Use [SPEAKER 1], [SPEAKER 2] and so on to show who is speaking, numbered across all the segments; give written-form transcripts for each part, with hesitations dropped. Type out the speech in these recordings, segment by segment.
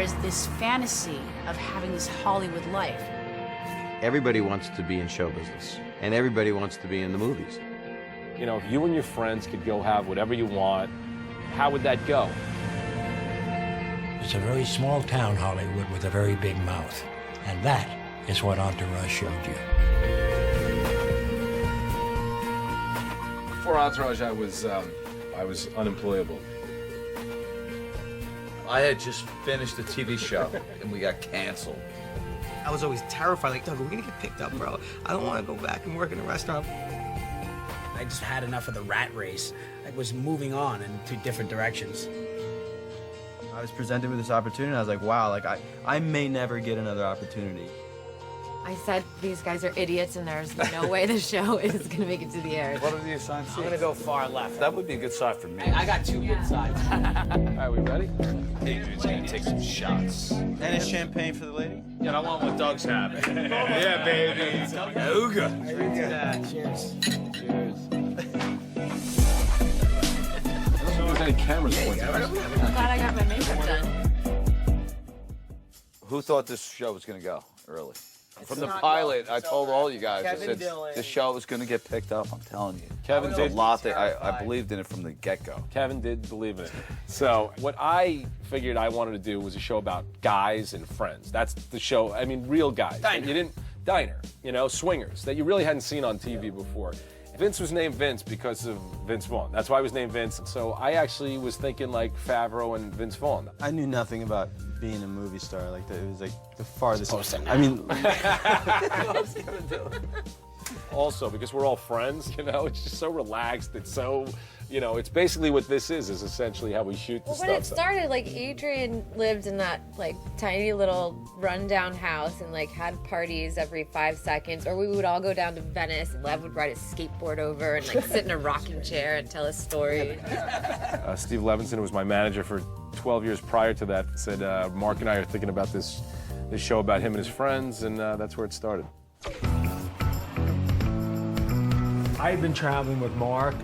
[SPEAKER 1] there's this fantasy of having this Hollywood life.
[SPEAKER 2] Everybody wants to be in show business, and everybody wants to be in the movies.
[SPEAKER 3] You know, if you and your friends could go have whatever you want, how would that go?
[SPEAKER 4] It's a very small town, Hollywood, with a very big mouth. And that is what Entourage showed you.
[SPEAKER 3] Before Entourage, I was unemployable.
[SPEAKER 5] I had just finished a TV show, and we got canceled.
[SPEAKER 6] I was always terrified, like, Doug, we're gonna get picked up, bro. I don't wanna go back and work in a restaurant.
[SPEAKER 7] I just had enough of the rat race. I was moving on in two different directions.
[SPEAKER 8] I was presented with this opportunity, and I was like, wow, like, I may never get another opportunity.
[SPEAKER 9] I said, these guys are idiots, and there's no way the show is gonna make it to the air.
[SPEAKER 5] What are the assigned seats?
[SPEAKER 7] I'm gonna go far left.
[SPEAKER 5] That would be a good side for me.
[SPEAKER 7] I got two good sides.
[SPEAKER 3] All right, we ready?
[SPEAKER 5] Adrian's gonna take some shots.
[SPEAKER 8] And it's champagne for the lady?
[SPEAKER 5] Yeah, I want what Doug's having. Yeah, baby. Ooga.
[SPEAKER 7] Cheers.
[SPEAKER 3] There's any cameras pointing.
[SPEAKER 9] I'm glad I got my makeup done.
[SPEAKER 5] Who thought this show was gonna go early? From the pilot, I told all you guys, I said, this show was going to get picked up, I'm telling you.
[SPEAKER 3] Kevin
[SPEAKER 5] There's
[SPEAKER 3] did.
[SPEAKER 5] a lot that I believed in it from the get-go.
[SPEAKER 3] Kevin did believe in it. So what I figured I wanted to do was a show about guys and friends. That's the show. I mean, real guys. Diner, you know, swingers that you really hadn't seen on TV before. Vince was named Vince because of Vince Vaughn. That's why he was named Vince. So I actually was thinking like Favreau and Vince Vaughn.
[SPEAKER 8] I knew nothing about being a movie star. Like, it was like the farthest.
[SPEAKER 7] I
[SPEAKER 8] mean,
[SPEAKER 3] Also, because we're all friends, you know, it's just so relaxed. It's so, you know, it's basically what this is essentially how we shoot the
[SPEAKER 9] Well,
[SPEAKER 3] stuff.
[SPEAKER 9] when it started, like, Adrian lived in that, like, tiny little rundown house and, like, had parties every 5 seconds. Or we would all go down to Venice, and Lev would ride his skateboard over and, like, sit in a rocking chair and tell a story.
[SPEAKER 3] Steve Levinson was my manager for 12 years prior to that. Said, Mark and I are thinking about this show about him and his friends, and that's where it started.
[SPEAKER 10] I've been traveling with Mark.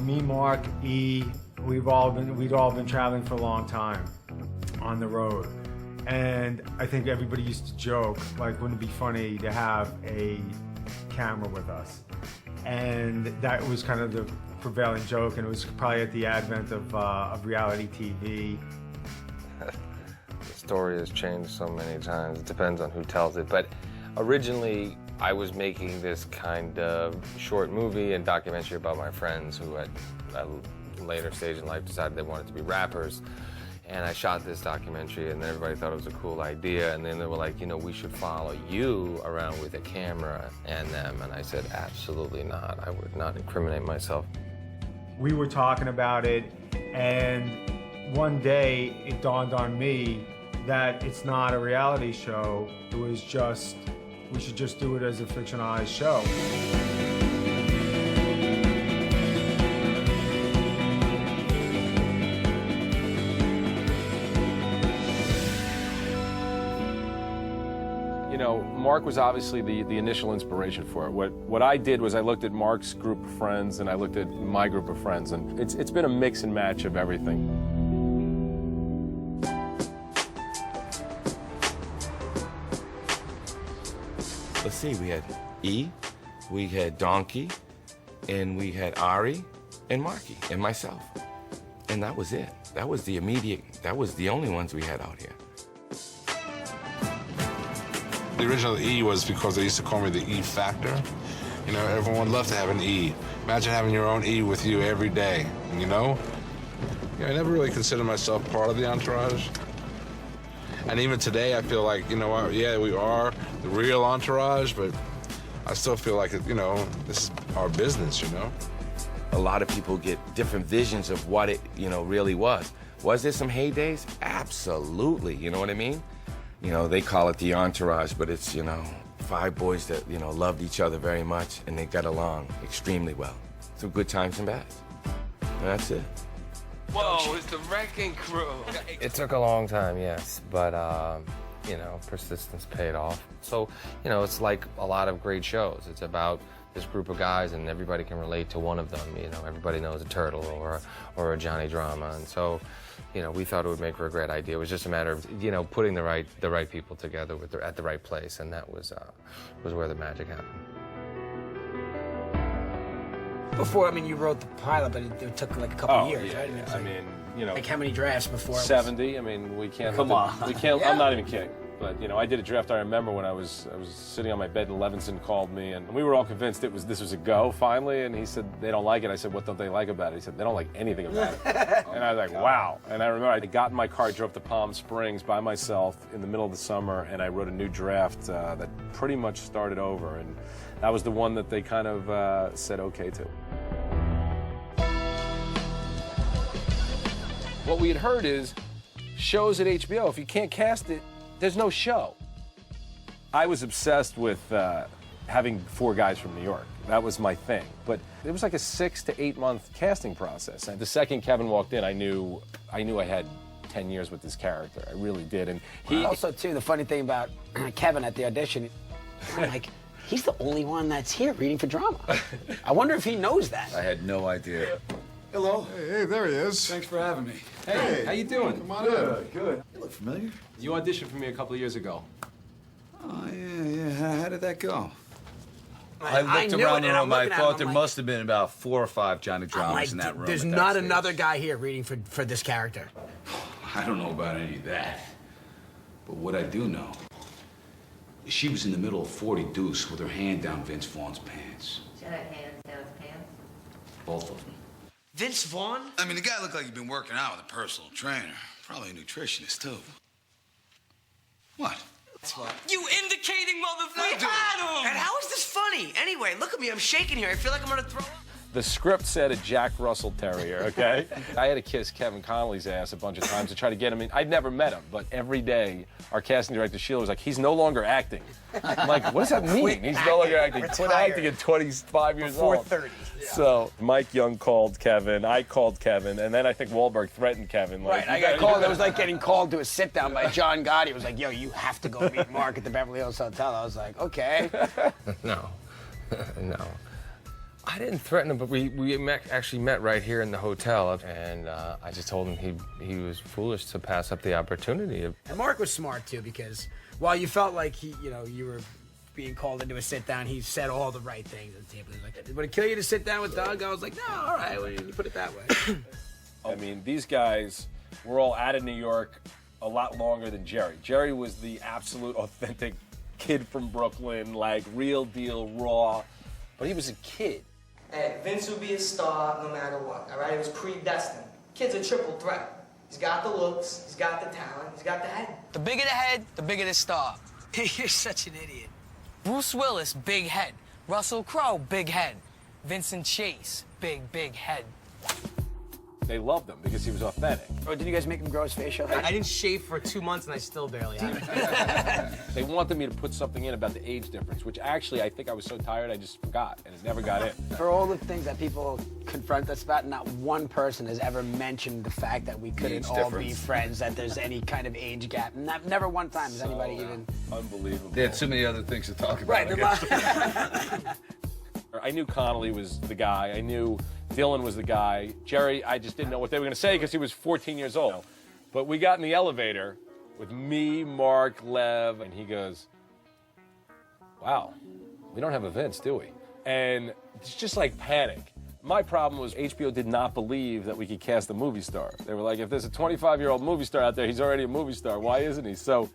[SPEAKER 10] Me, Mark, E. We'd all been traveling for a long time on the road. And I think everybody used to joke, like, wouldn't it be funny to have a camera with us? And that was kind of the prevailing joke, and it was probably at the advent of reality TV.
[SPEAKER 11] The story has changed so many times. It depends on who tells it. But originally, I was making this kind of short movie and documentary about my friends who at a later stage in life decided they wanted to be rappers. And I shot this documentary, and everybody thought it was a cool idea. And then they were like, you know, we should follow you around with a camera and them. And I said, absolutely not. I would not incriminate myself.
[SPEAKER 10] We were talking about it, and one day it dawned on me that it's not a reality show. It was just, we should just do it as a fictionalized show.
[SPEAKER 3] You know, Mark was obviously the initial inspiration for it. What I did was I looked at Mark's group of friends and I looked at my group of friends, and it's been a mix and match of everything.
[SPEAKER 12] Let's see, we had E, we had Donkey, and we had Ari, and Marky, and myself. And that was it. That was the immediate, that was the only ones we had out here.
[SPEAKER 13] The original E was because they used to call me the E Factor. You know, everyone would love to have an E. Imagine having your own E with you every day, you know? Yeah, I never really considered myself part of the entourage. And even today, I feel like, you know what, yeah, we are the real entourage, but I still feel like, you know, this is our business, you know?
[SPEAKER 12] A lot of people get different visions of what it, you know, really was. Was there some heydays? Absolutely, you know what I mean? You know, they call it the entourage, but it's, you know, 5 boys that, you know, loved each other very much, and they got along extremely well. Through good times and bad. And that's it.
[SPEAKER 5] Whoa, it's the wrecking crew.
[SPEAKER 11] It took a long time, yes, but you know, persistence paid off. So, you know, it's like a lot of great shows. It's about this group of guys, and everybody can relate to one of them. You know, everybody knows a Turtle or a Johnny Drama, and so, you know, we thought it would make for a great idea. It was just a matter of, you know, putting the right people together at the right place, and that was where the magic happened.
[SPEAKER 7] Before, I mean, you wrote the pilot, but it took like a couple of years,
[SPEAKER 3] yeah,
[SPEAKER 7] right?
[SPEAKER 3] I mean, you know,
[SPEAKER 7] like how many drafts before?
[SPEAKER 3] 70. I mean, we can't.
[SPEAKER 7] Come on.
[SPEAKER 3] We can't.
[SPEAKER 7] Yeah.
[SPEAKER 3] I'm not even kidding. But you know, I did a draft. I remember when I was sitting on my bed and Levinson called me, and we were all convinced this was a go finally. And he said they don't like it. I said, what don't they like about it? He said they don't like anything about it. And I was like, wow. And I remember I got in my car, drove to Palm Springs by myself in the middle of the summer, and I wrote a new draft that pretty much started over. And that was the one that they kind of said okay to. What we had heard is shows at HBO, if you can't cast it, there's no show. I was obsessed with having 4 guys from New York. That was my thing. But it was like a 6 to 8 month casting process. And the second Kevin walked in, I knew I had 10 years with this character. I really did. And he
[SPEAKER 7] Also, too, the funny thing about Kevin at the audition, I'm like, he's the only one that's here reading for drama. I wonder if he knows that.
[SPEAKER 5] I had no idea.
[SPEAKER 14] Hello. Hey, there he is. Thanks for having me.
[SPEAKER 3] Hey, how you doing?
[SPEAKER 14] Come on in. Good. You look familiar.
[SPEAKER 3] You auditioned for me a couple of years ago.
[SPEAKER 14] Oh, yeah. How did that go?
[SPEAKER 5] I looked around the room. I thought there must have been about 4 or 5 Johnny Dramas in that room.
[SPEAKER 7] There's not another guy here reading for this character.
[SPEAKER 14] I don't know about any of that. But what I do know is she was in the middle of 40 deuce with her hand down Vince Vaughn's pants.
[SPEAKER 9] She had hands down his pants?
[SPEAKER 14] Both of them.
[SPEAKER 6] Vince Vaughn?
[SPEAKER 14] I mean, the guy looked like he'd been working out with a personal trainer. Probably a nutritionist, too. What?
[SPEAKER 6] You indicating motherfucker! And how is this funny? Anyway, look at me, I'm shaking here. I feel like I'm gonna throw up.
[SPEAKER 3] The script said a Jack Russell Terrier, okay? I had to kiss Kevin Connolly's ass a bunch of times to try to get him in. I'd never met him, but every day our casting director, Sheila, was like, he's no longer acting. I'm like, what does that mean? He's no longer acting. Quit acting at 25 years old.
[SPEAKER 6] Before 30. Yeah.
[SPEAKER 3] So Mike Young called Kevin, I called Kevin, and then I think Wahlberg threatened Kevin. Like,
[SPEAKER 7] Right, I got called. It was like getting called to a sit-down by John Gotti. It was like, yo, you have to go meet Mark at the Beverly Hills Hotel. I was like, okay.
[SPEAKER 11] No, no. I didn't threaten him, but we actually met right here in the hotel, and I just told him he was foolish to pass up the opportunity.
[SPEAKER 7] And Mark was smart, too, because while you felt like you were being called into a sit-down, he said all the right things at the table. He was like, would it kill you to sit down with Doug? I was like, no, all right, well, you put it that way.
[SPEAKER 3] I mean, these guys were all out of New York a lot longer than Jerry. Jerry was the absolute authentic kid from Brooklyn, like real deal, raw, but he was a kid.
[SPEAKER 6] Hey, Vince would be a star no matter what, all right? It was predestined. Kid's a triple threat. He's got the looks, he's got the talent, he's got the head.
[SPEAKER 15] The bigger the head, the bigger the star.
[SPEAKER 7] You're such an idiot.
[SPEAKER 15] Bruce Willis, big head. Russell Crowe, big head. Vincent Chase, big head.
[SPEAKER 3] They loved him because he was authentic.
[SPEAKER 7] Oh, did you guys make him grow his facial hair?
[SPEAKER 6] I didn't shave for 2 months and I still barely have it.
[SPEAKER 3] They wanted me to put something in about the age difference, which actually I think I was so tired I just forgot, and it never got in.
[SPEAKER 7] For all the things that people confront us about, not one person has ever mentioned the fact that we couldn't all be friends, that there's any kind of age gap. Never one time has anybody even...
[SPEAKER 3] Unbelievable.
[SPEAKER 5] They had so many other things to talk about.
[SPEAKER 7] Right,
[SPEAKER 3] I knew Connolly was the guy. I knew Dylan was the guy. Jerry, I just didn't know what they were going to say because he was 14 years old. But we got in the elevator with me, Mark, Lev, and he goes, wow, we don't have a Vince, do we? And it's just like panic. My problem was HBO did not believe that we could cast a movie star. They were like, if there's a 25-year-old movie star out there, he's already a movie star. Why isn't he? So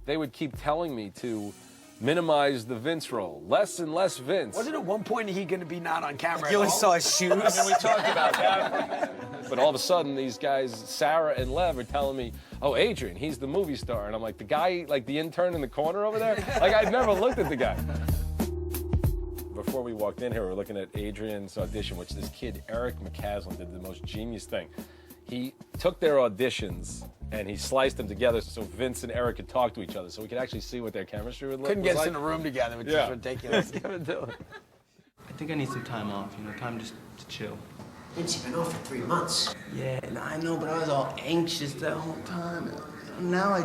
[SPEAKER 3] they would keep telling me to minimize the Vince role. Less and less Vince.
[SPEAKER 7] Wasn't at one point he going to be not on camera?
[SPEAKER 6] You only saw his shoes.
[SPEAKER 3] And then we talked about that. But all of a sudden, these guys, Sarah and Lev, are telling me, oh, Adrian, he's the movie star. And I'm like, the guy, like the intern in the corner over there? Like, I'd never looked at the guy. Before we walked in here, we were looking at Adrian's audition, which this kid, Eric McCaslin, did the most genius thing. He took their auditions and he sliced them together so Vince and Eric could talk to each other, so we could actually see what their chemistry would look like.
[SPEAKER 7] Couldn't get us in a room together, which is ridiculous.
[SPEAKER 8] I think I need some time off, time just to chill.
[SPEAKER 6] Vince, you've been off for 3 months.
[SPEAKER 8] Yeah, I know, but I was all anxious that whole time. Now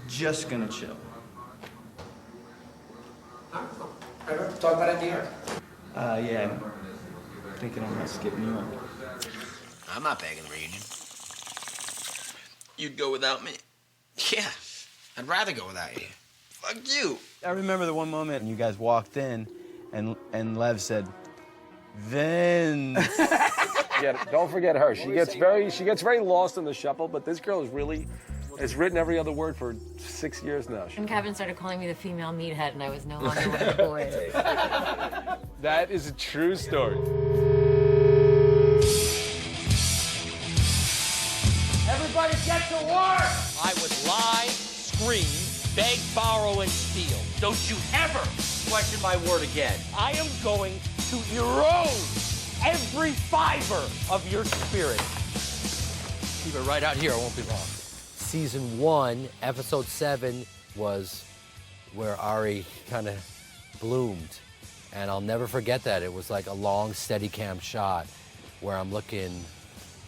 [SPEAKER 8] Just gonna chill.
[SPEAKER 7] Talk about it in New York.
[SPEAKER 8] Yeah. I'm thinking I'm gonna skip New York.
[SPEAKER 16] I'm not back in the region. You'd go without me? Yeah, I'd rather go without you. Fuck you.
[SPEAKER 8] I remember the one moment when you guys walked in, and Lev said, Vince.
[SPEAKER 3] Yeah, don't forget her. She gets very lost in the shuffle, but this girl has written every other word for 6 years now.
[SPEAKER 9] And Kevin started calling me the female meathead, and I was no longer one of the boys.
[SPEAKER 3] That is a true story.
[SPEAKER 15] Everybody get to work! I would lie, scream, beg, borrow, and steal. Don't you ever question my word again. I am going to erode every fiber of your spirit.
[SPEAKER 17] Keep it right out here, it won't be long. Season 1, episode 7 was where Ari kind of bloomed. And I'll never forget that. It was like a long Steadicam shot where I'm looking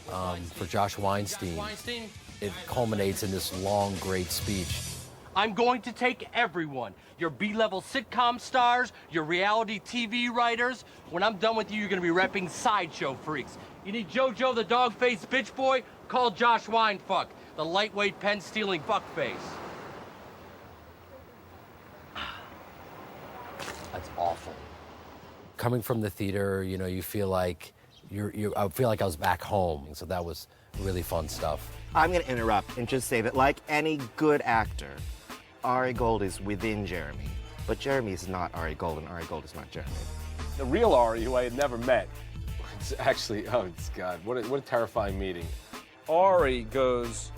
[SPEAKER 17] for Josh Weinstein. It culminates in this long, great speech.
[SPEAKER 15] I'm going to take everyone, your B-level sitcom stars, your reality TV writers. When I'm done with you, you're gonna be repping sideshow freaks. You need JoJo the dog-faced bitch boy? Call Josh Winefuck, the lightweight pen-stealing fuckface.
[SPEAKER 17] That's awful. Coming from the theater, you know, you feel like I feel like I was back home. So that was really fun stuff.
[SPEAKER 18] I'm going to interrupt and just say that, like any good actor, Ari Gold is within Jeremy. But Jeremy is not Ari Gold, and Ari Gold is not Jeremy.
[SPEAKER 3] The real Ari, who I had never met, it's actually, oh, God, what a terrifying meeting. Ari goes,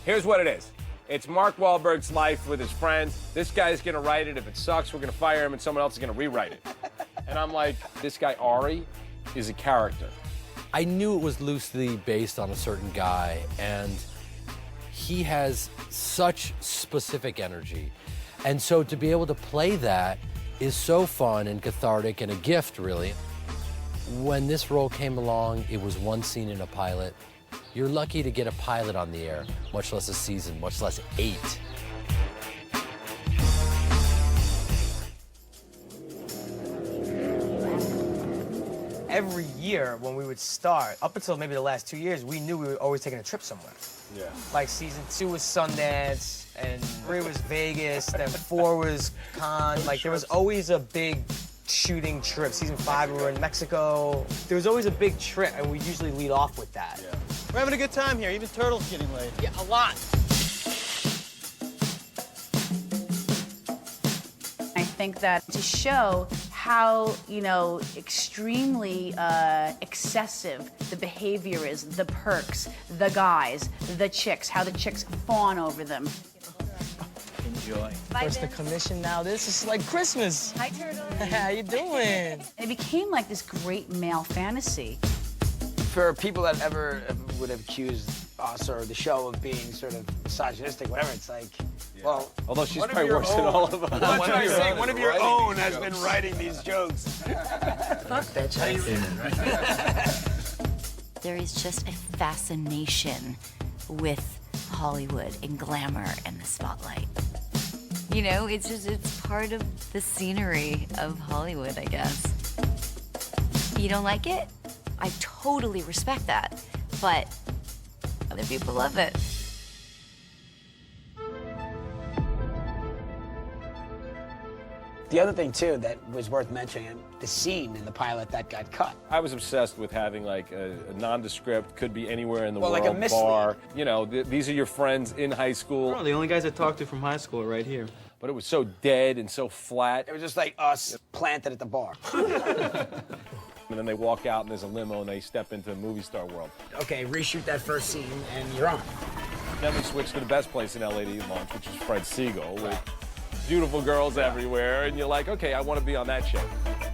[SPEAKER 3] here's what it is. It's Mark Wahlberg's life with his friends. This guy's going to write it. If it sucks, we're going to fire him, and someone else is going to rewrite it. And I'm like, this guy, Ari, is a character.
[SPEAKER 17] I knew it was loosely based on a certain guy, and he has such specific energy. And so to be able to play that is so fun and cathartic and a gift, really. When this role came along, it was one scene in a pilot. You're lucky to get a pilot on the air, much less a season, much less 8.
[SPEAKER 7] Every year when we would start, up until maybe the last 2 years, we knew we were always taking a trip somewhere.
[SPEAKER 3] Yeah.
[SPEAKER 7] Like season 2 was Sundance, and 3 was Vegas, then 4 was Cannes. Like there was always a big shooting trip. Season 5 we were in Mexico. There was always a big trip, and we usually lead off with that.
[SPEAKER 3] Yeah.
[SPEAKER 8] We're having a good time here. Even Turtle's getting laid.
[SPEAKER 7] Yeah, a lot.
[SPEAKER 19] I think that to show how, you know, extremely excessive the behavior is, the perks, the guys, the chicks, how the chicks fawn over them.
[SPEAKER 7] Enjoy.
[SPEAKER 19] Bye,
[SPEAKER 7] What's the
[SPEAKER 19] Vince.
[SPEAKER 7] commission now? This is like Christmas.
[SPEAKER 19] Hi, Turtle.
[SPEAKER 7] How you doing?
[SPEAKER 19] It became like this great male fantasy.
[SPEAKER 7] For people that ever would have accused us or the show of being sort of misogynistic, whatever, it's like, well...
[SPEAKER 3] Although she's probably worse than all of us.
[SPEAKER 7] That's what I'm saying. One of your own has been writing these jokes.
[SPEAKER 19] Fuck bitch.
[SPEAKER 20] There is just a fascination with Hollywood and glamour and the spotlight. You know, it's part of the scenery of Hollywood, I guess. You don't like it? I totally respect that, but other people love it.
[SPEAKER 7] The other thing, too, that was worth mentioning, the scene in the pilot that got cut.
[SPEAKER 3] I was obsessed with having like a nondescript, could be anywhere in the world,
[SPEAKER 7] like a mislead.
[SPEAKER 3] bar. You know, these are your friends in high school.
[SPEAKER 8] Oh, the only guys I talked to from high school are right here.
[SPEAKER 3] But it was so dead and so flat.
[SPEAKER 7] It was just like us planted at the bar.
[SPEAKER 3] And then they walk out and there's a limo and they step into the movie star world.
[SPEAKER 7] Okay, reshoot that first scene and you're on.
[SPEAKER 3] Then we switch to the best place in LA to eat lunch, which is Fred Siegel, with beautiful girls everywhere. And you're like, okay, I want to be on that show.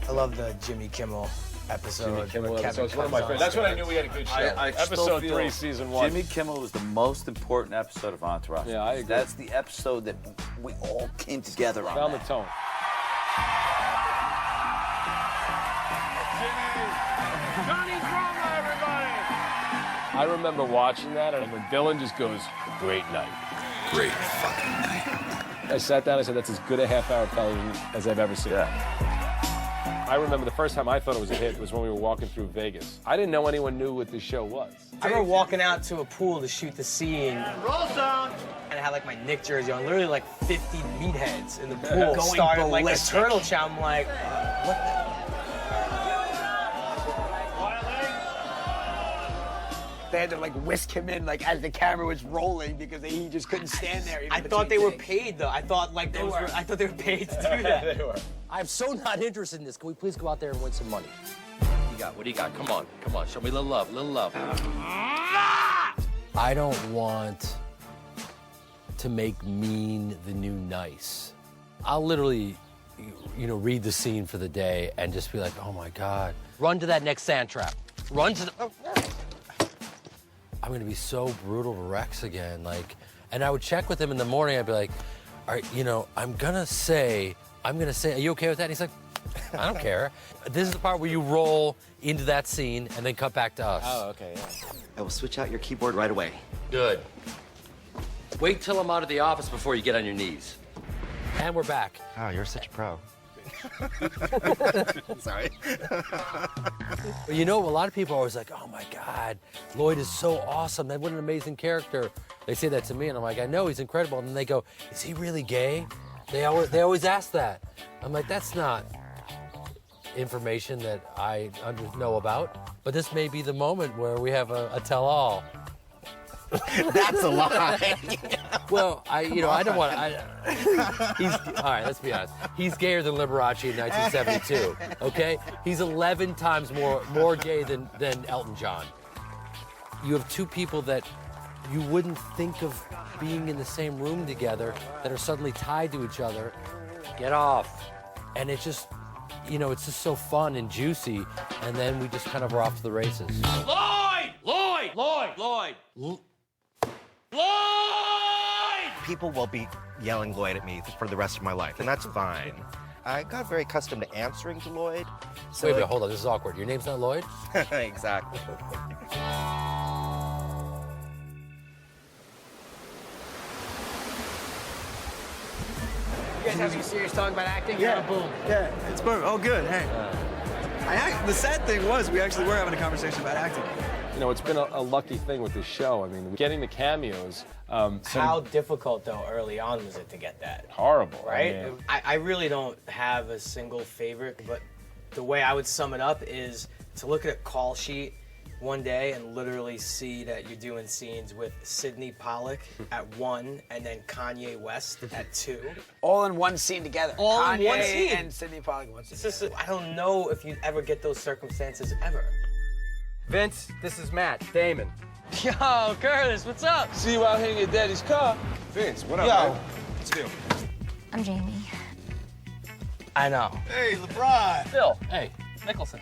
[SPEAKER 7] I love the Jimmy Kimmel episode.
[SPEAKER 3] Jimmy Kimmel
[SPEAKER 7] where
[SPEAKER 3] episode.
[SPEAKER 7] Kevin
[SPEAKER 3] It's one of my
[SPEAKER 7] comes on
[SPEAKER 3] favorites. That's when I
[SPEAKER 7] stage.
[SPEAKER 3] knew we had a good show.
[SPEAKER 5] I still
[SPEAKER 3] Episode
[SPEAKER 5] feel
[SPEAKER 3] 3, season 1.
[SPEAKER 5] Jimmy Kimmel was the most important episode of Entourage.
[SPEAKER 3] Yeah, I agree.
[SPEAKER 5] That's the episode that we all came together on.
[SPEAKER 3] Found the
[SPEAKER 5] that.
[SPEAKER 3] tone.
[SPEAKER 15] Johnny Drama, everybody!
[SPEAKER 3] I remember watching that, and when Dylan just goes, great night.
[SPEAKER 14] great fucking night.
[SPEAKER 3] I sat down, I said, that's as good a half-hour television as I've ever seen. I remember the first time I thought it was a hit was when we were walking through Vegas. I didn't know anyone knew what this show was.
[SPEAKER 7] I remember walking out to a pool to shoot the scene. Roll zone! And I had like my Nick jersey on, literally like 50 meatheads in the pool.
[SPEAKER 16] Going
[SPEAKER 7] Started like a
[SPEAKER 16] ballistic.
[SPEAKER 7] turtle chow. I'm like, what the?
[SPEAKER 16] They had to like whisk him in like as the camera was rolling because he just couldn't stand there.
[SPEAKER 7] I thought they were paid though. I thought like they were. I thought they were paid to do that.
[SPEAKER 3] They were.
[SPEAKER 17] I'm so not interested in this. Can we please go out there and win some money? What do you got? Come on. Show me a little love, I don't want to make mean the new nice. I'll literally, read the scene for the day and just be like, oh my God. Run to that next sand trap. Run to the... I'm gonna be so brutal to Rex again. And I would check with him in the morning. I'd be like, all right, I'm gonna say, are you okay with that? And he's like, I don't care. This is the part where you roll into that scene and then cut back to us.
[SPEAKER 18] Oh, okay, yeah. I will switch out your keyboard right away.
[SPEAKER 17] Good. Wait till I'm out of the office before you get on your knees. And we're back.
[SPEAKER 18] Oh, you're such a pro. Sorry.
[SPEAKER 17] A lot of people are always like, oh my God, Lloyd is so awesome. What an amazing character. They say that to me, and I'm like, I know, he's incredible. And then they go, is he really gay? They always ask that. I'm like, that's not information that I know about. But this may be the moment where we have a tell-all.
[SPEAKER 18] That's a lie.
[SPEAKER 17] Well, I don't want to. All right, let's be honest. He's gayer than Liberace in 1972, okay? He's 11 times more gay than Elton John. You have two people that you wouldn't think of being in the same room together that are suddenly tied to each other. Get off. And it's just, it's just so fun and juicy, and then we just kind of are off to the races. Lloyd!
[SPEAKER 18] People will be yelling Lloyd at me for the rest of my life, and that's fine. I got very accustomed to answering to Lloyd. So
[SPEAKER 17] Wait, hold on, this is awkward. Your name's not Lloyd?
[SPEAKER 18] Exactly.
[SPEAKER 7] You guys have some serious talk about acting?
[SPEAKER 21] Yeah.
[SPEAKER 7] Boom.
[SPEAKER 21] Yeah, it's boom. Oh, good. Hey. The sad thing was we actually were having a conversation about acting.
[SPEAKER 3] It's been a lucky thing with this show. I mean, getting the cameos.
[SPEAKER 7] How difficult, though, early on was it to get that?
[SPEAKER 3] Horrible.
[SPEAKER 7] Right?
[SPEAKER 3] I mean,
[SPEAKER 7] I really don't have a single favorite, but the way I would sum it up is to look at a call sheet one day and literally see that you're doing scenes with Sidney Pollack at 1 and then Kanye West at 2.
[SPEAKER 16] All in one scene together.
[SPEAKER 7] All
[SPEAKER 16] Kanye
[SPEAKER 7] in one scene.
[SPEAKER 16] and Sidney Pollack in one scene.
[SPEAKER 7] It's just, I don't know if you'd ever get those circumstances ever.
[SPEAKER 22] Vince, this is Matt Damon.
[SPEAKER 7] Yo, Curtis, what's up?
[SPEAKER 22] See you out here in your daddy's car. Vince, what up, man? What's the deal?
[SPEAKER 20] I'm Jamie.
[SPEAKER 7] I know.
[SPEAKER 21] Hey, LeBron.
[SPEAKER 7] Phil. Hey, Nicholson.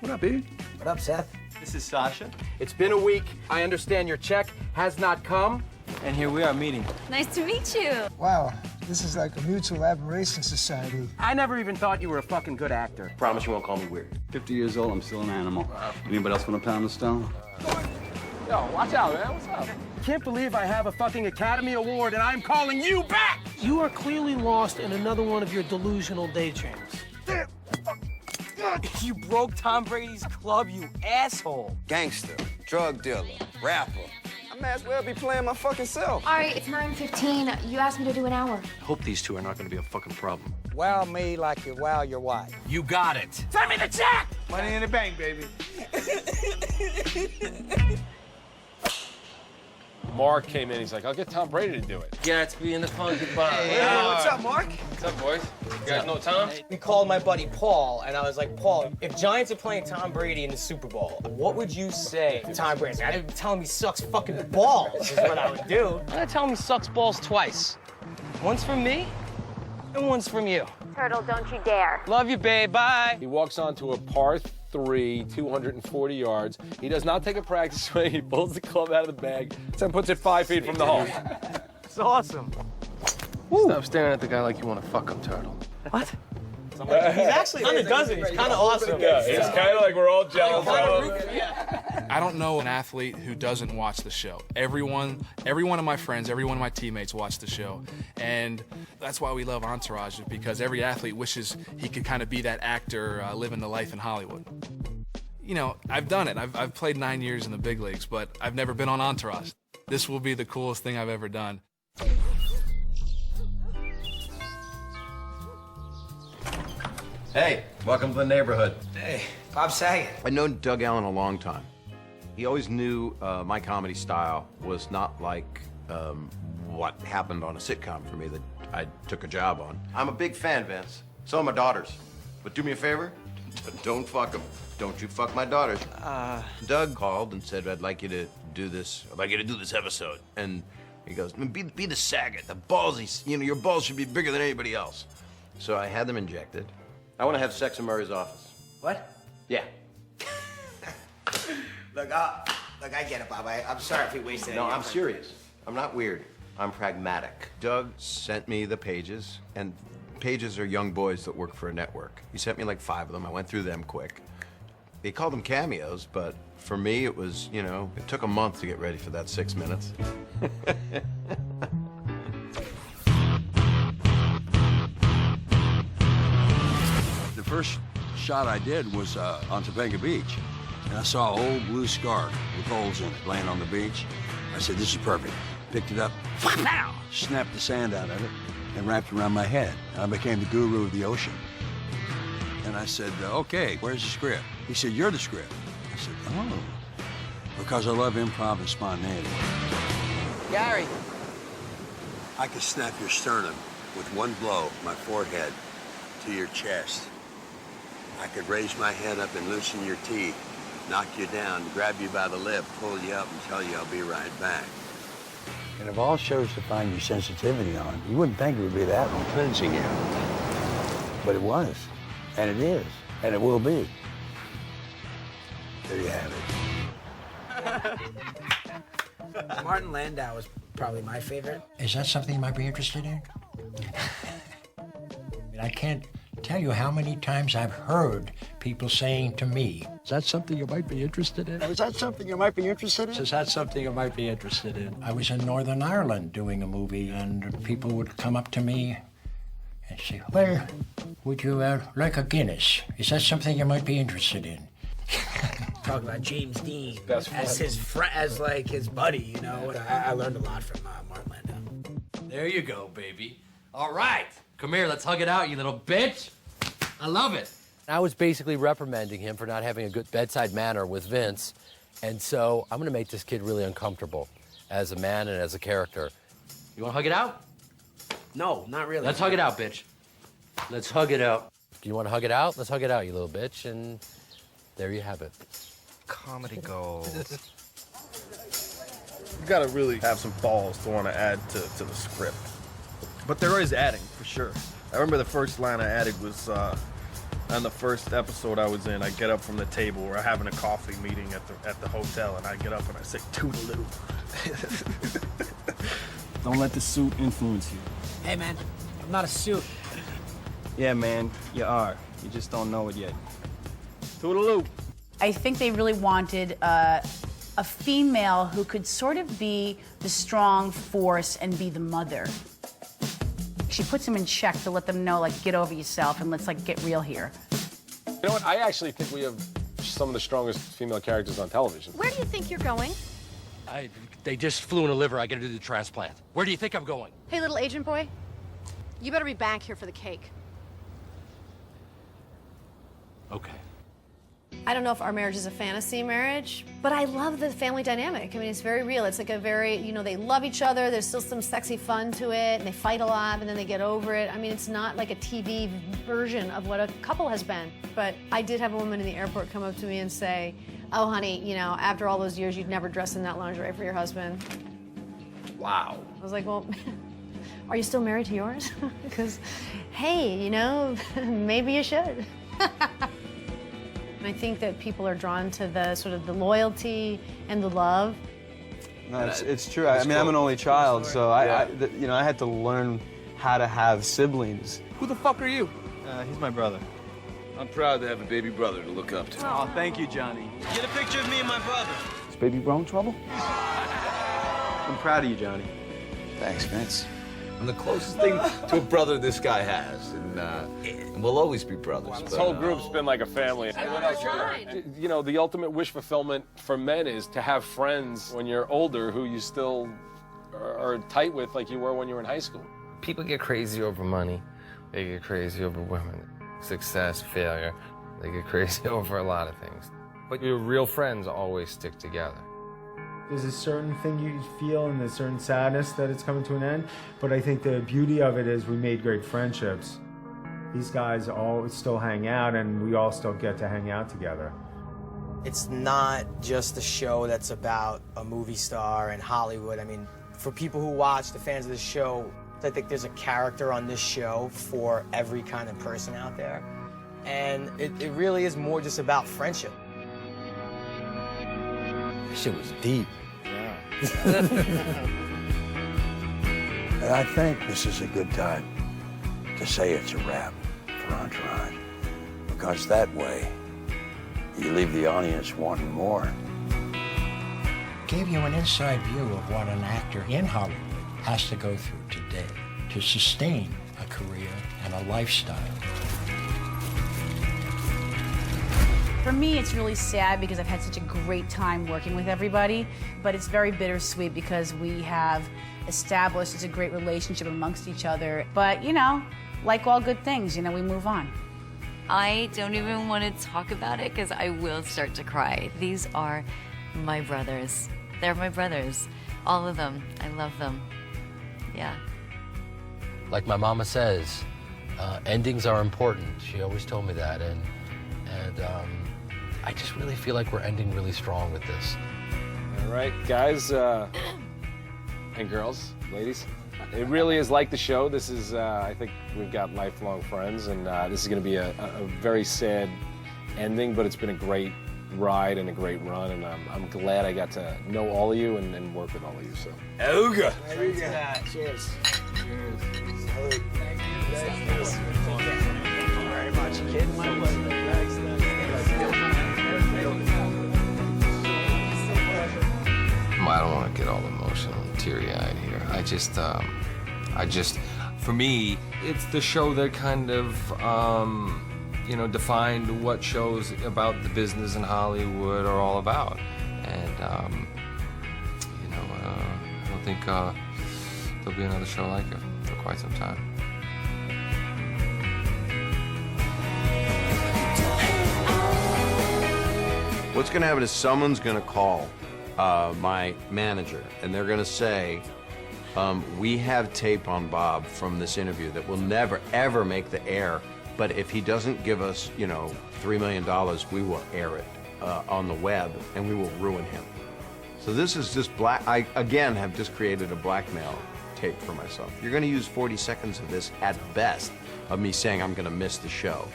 [SPEAKER 21] What up, dude?
[SPEAKER 16] What up, Seth?
[SPEAKER 21] This is Sasha.
[SPEAKER 22] It's been a week. I understand your check has not come.
[SPEAKER 21] And here we are meeting.
[SPEAKER 20] Nice to meet you.
[SPEAKER 21] Wow, this is like a mutual admiration society.
[SPEAKER 22] I never even thought you were a fucking good actor.
[SPEAKER 14] Promise you won't call me weird.
[SPEAKER 23] 50 years old, I'm still an animal. Anybody else want to pound the stone?
[SPEAKER 22] Yo, watch out, man. What's up? Can't believe I have a fucking Academy Award and I'm calling you back!
[SPEAKER 24] You are clearly lost in another one of your delusional daydreams.
[SPEAKER 7] You broke Tom Brady's club, you asshole.
[SPEAKER 23] Gangster, drug dealer, rapper. I may as well be playing my fucking self.
[SPEAKER 25] All right, it's 9:15. You asked me to do an hour.
[SPEAKER 22] I hope these two are not going to be a fucking problem.
[SPEAKER 16] Wow me like you wow your wife.
[SPEAKER 17] You got it.
[SPEAKER 22] Send me the check!
[SPEAKER 21] Money in the bank, baby.
[SPEAKER 3] Mark came in, he's like, I'll get Tom Brady to do it.
[SPEAKER 17] Gatsby and the Concubine.
[SPEAKER 7] Hey,
[SPEAKER 21] what's up, Mark?
[SPEAKER 22] What's up, boys? You guys know Tom?
[SPEAKER 7] We called my buddy Paul, and I was like, Paul, if Giants are playing Tom Brady in the Super Bowl, what would you say to Tom Brady? I'd tell him he sucks fucking balls, is what I would do. I'd tell him he sucks balls twice. Once from me, and once from you.
[SPEAKER 25] Turtle, don't you dare.
[SPEAKER 7] Love you, babe. Bye.
[SPEAKER 3] He walks onto a par 3, 240 yards. He does not take a practice swing. He pulls the club out of the bag, then puts it 5 feet from the hole.
[SPEAKER 7] It's awesome.
[SPEAKER 22] Stop staring at the guy like you want to fuck him, Turtle.
[SPEAKER 7] What? He's actually on the dozen. He's kind of awesome.
[SPEAKER 3] Yeah, it's kind of like we're all jealous of him.
[SPEAKER 1] I don't know an athlete who doesn't watch the show. Every one of my friends, every one of my teammates watch the show. And that's why we love Entourage, because every athlete wishes he could kind of be that actor living the life in Hollywood. You know, I've done it. I've played 9 years in the big leagues, but I've never been on Entourage. This will be the coolest thing I've ever done.
[SPEAKER 2] Hey, welcome to the neighborhood.
[SPEAKER 16] Hey, Bob Saget.
[SPEAKER 2] I've known Doug Allen a long time. He always knew my comedy style was not like what happened on a sitcom for me that I took a job on. I'm a big fan, Vince. So are my daughters. But do me a favor, don't fuck them. Don't you fuck my daughters. Doug called and said, I'd like you to do this. I'd like you to do this episode. And he goes, be the Saget, the ballsy, you know, your balls should be bigger than anybody else. So I had them injected. I want to have sex in Murray's office.
[SPEAKER 16] What?
[SPEAKER 2] Yeah.
[SPEAKER 16] Look, I get it, Bob. I'm sorry if we wasted
[SPEAKER 2] No,
[SPEAKER 16] any
[SPEAKER 2] I'm
[SPEAKER 16] effort.
[SPEAKER 2] serious. I'm not weird. I'm pragmatic. Doug sent me the pages, and pages are young boys that work for a network. He sent me like 5 of them. I went through them quick. They called them cameos, but for me, it was, you know, it took a month to get ready for that 6 minutes.
[SPEAKER 4] The first shot I did was on Topanga Beach, and I saw an old blue scarf with holes in it laying on the beach. I said, this is perfect. Picked it up, snapped the sand out of it, and wrapped it around my head. I became the guru of the ocean. And I said, okay, where's the script? He said, you're the script. I said, oh, because I love improv and spontaneity.
[SPEAKER 7] Gary.
[SPEAKER 4] I could snap your sternum with one blow, my forehead, to your chest. I could raise my head up and loosen your teeth, knock you down, grab you by the lip, pull you up, and tell you I'll be right back. And of all shows to find your sensitivity on, you wouldn't think it would be that one cleansing you. But it was, and it is, and it will be. There you have
[SPEAKER 16] it. Martin Landau is probably my favorite.
[SPEAKER 10] Is that something you might be interested in? I can't tell you how many times I've heard people saying to me,
[SPEAKER 4] is that something you might be interested in? Is that something you might be interested in? Is that something you might be interested in?
[SPEAKER 10] I was in Northern Ireland doing a movie, and people would come up to me and say, well, would you like a Guinness? Is that something you might be interested in?
[SPEAKER 16] Talk about James Dean
[SPEAKER 3] Best friend.
[SPEAKER 16] as his as like his buddy, you know. And I learned a lot from Martin Landau.
[SPEAKER 17] There you go, baby. All right. Come here, let's hug it out, you little bitch. I love it. I was basically reprimanding him for not having a good bedside manner with Vince. And so I'm going to make this kid really uncomfortable as a man and as a character. You want to hug it out?
[SPEAKER 16] No, not really.
[SPEAKER 17] Let's hug it out, bitch. Let's hug it out. Do you want to hug it out? Let's hug it out, you little bitch. And there you have it.
[SPEAKER 18] Comedy gold.
[SPEAKER 13] You gotta really have some balls to want to add to the script. But there is adding, for sure. I remember the first line I added was on the first episode I was in. I get up from the table. We're having a coffee meeting at the hotel, and I get up and I say, toodaloo.
[SPEAKER 22] Don't let the suit influence you.
[SPEAKER 16] Hey, man, I'm not a suit.
[SPEAKER 22] Yeah, man, you are. You just don't know it yet. Toodaloo.
[SPEAKER 19] I think they really wanted a female who could sort of be the strong force and be the mother. She puts them in check to let them know, like, get over yourself and let's, like, get real here.
[SPEAKER 3] You know what? I actually think we have some of the strongest female characters on television.
[SPEAKER 26] Where do you think you're going?
[SPEAKER 17] They just flew in a liver. I got to do the transplant. Where do you think I'm going?
[SPEAKER 26] Hey, little agent boy, you better be back here for the cake.
[SPEAKER 17] Okay.
[SPEAKER 26] I don't know if our marriage is a fantasy marriage, but I love the family dynamic. I mean, it's very real. It's like a very, you know, they love each other. There's still some sexy fun to it, and they fight a lot, and then they get over it. I mean, it's not like a TV version of what a couple has been. But I did have a woman in the airport come up to me and say, oh, honey, you know, after all those years, you'd never dress in that lingerie for your husband.
[SPEAKER 3] Wow.
[SPEAKER 26] I was like, well, are you still married to yours? Because, hey, you know, maybe you should. And I think that people are drawn to the sort of the loyalty and the love.
[SPEAKER 8] No, it's true. I mean, I'm an only child, so I had to learn how to have siblings.
[SPEAKER 22] Who the fuck are you?
[SPEAKER 8] He's my brother.
[SPEAKER 14] I'm proud to have a baby brother to look up to.
[SPEAKER 8] Oh, thank you, Johnny. Get a picture of me and my brother.
[SPEAKER 14] Is baby bro in trouble?
[SPEAKER 8] I'm proud of you, Johnny.
[SPEAKER 14] Thanks, Vince. I'm the closest thing to a brother this guy has, and we'll always be brothers.
[SPEAKER 3] This whole group's been like a family. You know, the ultimate wish fulfillment for men is to have friends when you're older who you still are tight with like you were when you were in high school.
[SPEAKER 5] People get crazy over money. They get crazy over women, success, failure. They get crazy over a lot of things. But your real friends always stick together.
[SPEAKER 6] There's a certain thing you feel and a certain sadness that it's coming to an end, but I think the beauty of it is we made great friendships. These guys all still hang out, and we all still get to hang out together.
[SPEAKER 7] It's not just a show that's about a movie star and Hollywood. I mean, for people who watch, the fans of the show, I think there's a character on this show for every kind of person out there. And it really is more just about friendship.
[SPEAKER 10] That shit was deep.
[SPEAKER 4] Yeah. And I think this is a good time to say it's a wrap for Entourage. Because that way, you leave the audience wanting more.
[SPEAKER 10] Gave you an inside view of what an actor in Hollywood has to go through today to sustain a career and a lifestyle.
[SPEAKER 19] For me, it's really sad because I've had such a great time working with everybody, but it's very bittersweet because we have established such a great relationship amongst each other. But, you know, like all good things, you know, we move on.
[SPEAKER 20] I don't even want to talk about it because I will start to cry. These are my brothers. They're my brothers. All of them. I love them. Yeah.
[SPEAKER 17] Like my mama says, endings are important. She always told me that, and I just really feel like we're ending really strong with this.
[SPEAKER 3] All right, guys and girls, ladies. It really is like the show. This is, I think we've got lifelong friends, and this is going to be a very sad ending, but it's been a great ride and a great run, and I'm glad I got to know all of you and work with all of you. So,
[SPEAKER 7] Ooga.
[SPEAKER 16] Cheers.
[SPEAKER 7] Cheers. Salute. Thank you. Very much, kid. My pleasure.
[SPEAKER 5] I don't want to get all emotional and teary-eyed here. I just, for me, it's the show that kind of, you know, defined what shows about the business in Hollywood are all about. And, you know, I don't think there'll be another show like it for quite some time.
[SPEAKER 2] What's going to happen is someone's going to call my manager, and they're going to say, we have tape on Bob from this interview that will never, ever make the air, but if he doesn't give us, you know, $3 million, we will air it on the web, and we will ruin him. So this is just I, again, have just created a blackmail tape for myself. You're going to use 40 seconds of this at best of me saying I'm going to miss the show.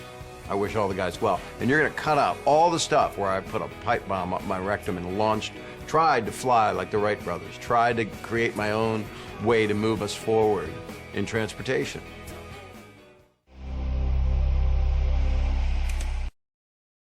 [SPEAKER 2] I wish all the guys well. And you're going to cut out all the stuff where I put a pipe bomb up my rectum and tried to fly like the Wright brothers, tried to create my own way to move us forward in transportation.